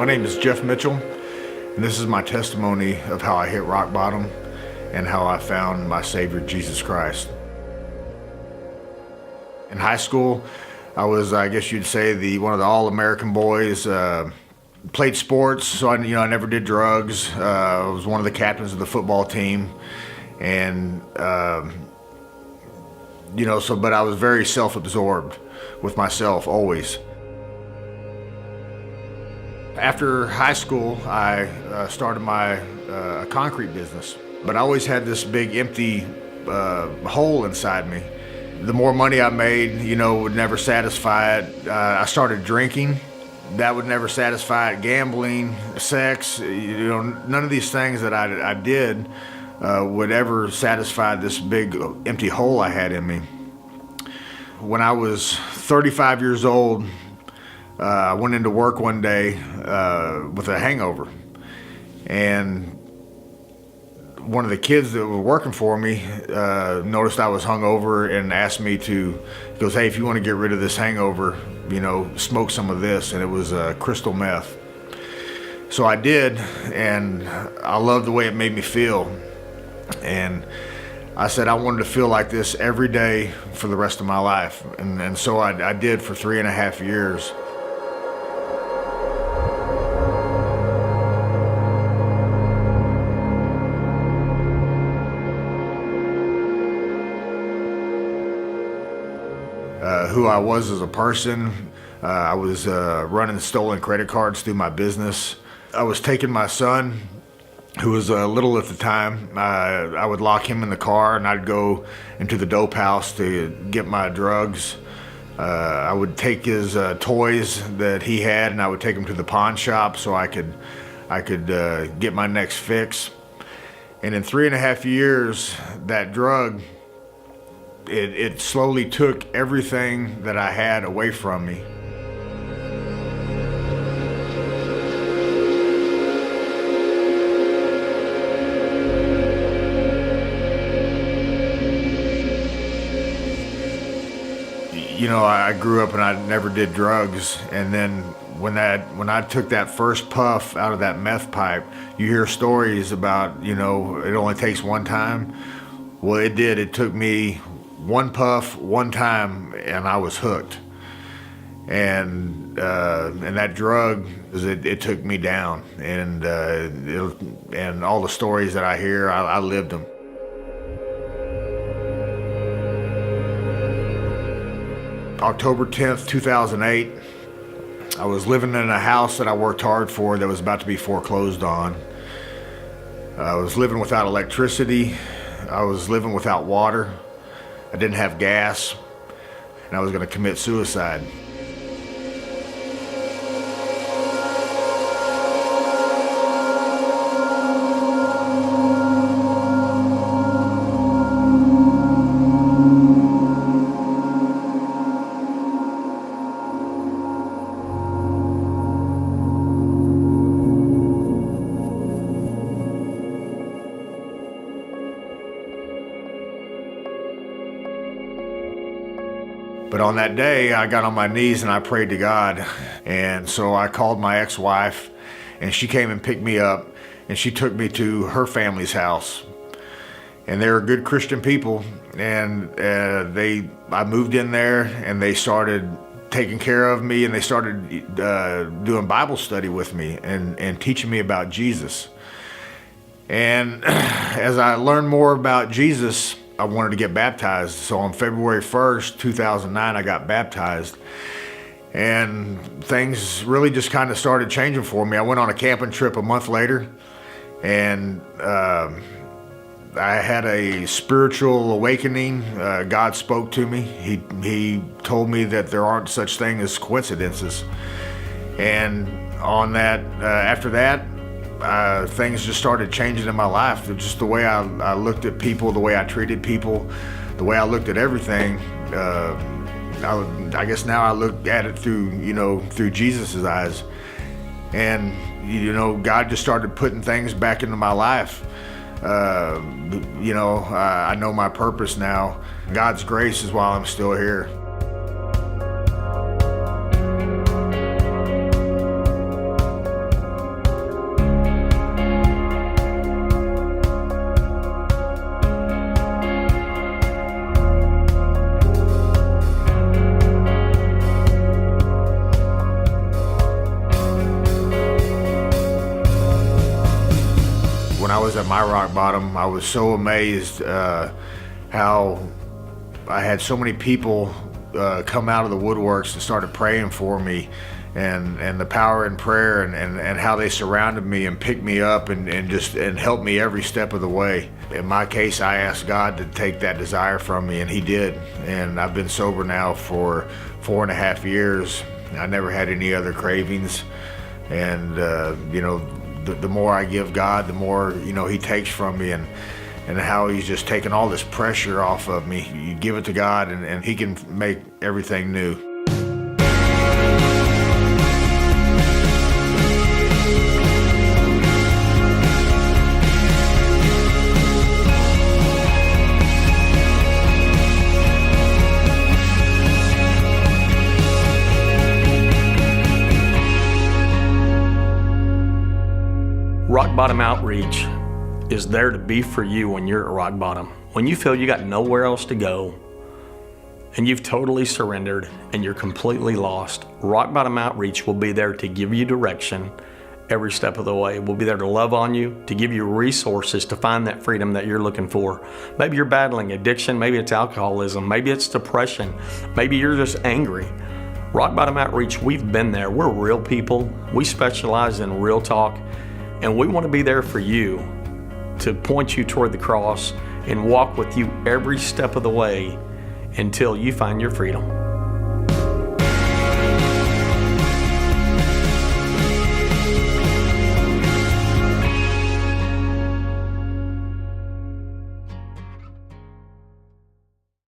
My name is Jeff Mitchell, and this is my testimony of how I hit rock bottom and how I found my Savior, Jesus Christ. In high school, I was, I guess you'd say, one of the all-American boys. Played sports, so I never did drugs. I was one of the captains of the football team, and but I was very self-absorbed with myself always. After high school, I started my concrete business, but I always had this big empty hole inside me. The more money I made, would never satisfy it. I started drinking. That would never satisfy it. Gambling, sex, none of these things that I did would ever satisfy this big empty hole I had in me. When I was 35 years old, I went into work one day with a hangover, and one of the kids that were working for me noticed I was hungover and asked me he goes, "Hey, if you want to get rid of this hangover, smoke some of this," and it was crystal meth. So I did, and I loved the way it made me feel, and I said I wanted to feel like this every day for the rest of my life, and so I did for 3.5 years. Who I was as a person. I was running stolen credit cards through my business. I was taking my son, who was little at the time. I would lock him in the car, and I'd go into the dope house to get my drugs. I would take his toys that he had, and I would take them to the pawn shop so I could get my next fix. And in 3.5 years, that drug, it slowly took everything that I had away from me. I grew up and I never did drugs, and then when I took that first puff out of that meth pipe, you hear stories about, it only takes one time. Well, it did. It took me one puff, one time, and I was hooked. And that drug, it took me down. And all the stories that I hear, I lived them. October 10th, 2008, I was living in a house that I worked hard for that was about to be foreclosed on. I was living without electricity. I was living without water. I didn't have gas, and I was going to commit suicide. But on that day, I got on my knees and I prayed to God. And so I called my ex-wife, and she came and picked me up, and she took me to her family's house. And they were good Christian people, and I moved in there, and they started taking care of me, and they started doing Bible study with me and teaching me about Jesus. And as I learned more about Jesus, I wanted to get baptized. So on February 1st, 2009, I got baptized. And things really just kind of started changing for me. I went on a camping trip a month later, and I had a spiritual awakening. God spoke to me. He told me that there aren't such thing as coincidences. And on that, after that, things just started changing in my life. Just the way I looked at people, the way I treated people, the way I looked at everything. I guess now I look at it through Jesus' eyes. And, God just started putting things back into my life. I know my purpose now. God's grace is why I'm still here. was at my rock bottom, I was so amazed how I had so many people come out of the woodworks and started praying for me, and the power in prayer, and how they surrounded me and picked me up and helped me every step of the way. In my case, I asked God to take that desire from me, and He did. And I've been sober now for 4.5 years. I never had any other cravings. And the more I give God, the more He takes from me, and how He's just taken all this pressure off of me. You give it to God, and He can make everything new. Rock Bottom Outreach is there to be for you when you're at rock bottom. When you feel you got nowhere else to go and you've totally surrendered and you're completely lost, Rock Bottom Outreach will be there to give you direction every step of the way. We'll be there to love on you, to give you resources to find that freedom that you're looking for. Maybe you're battling addiction, maybe it's alcoholism, maybe it's depression, maybe you're just angry. Rock Bottom Outreach, we've been there. We're real people. We specialize in real talk, and we want to be there for you, to point you toward the cross and walk with you every step of the way until you find your freedom.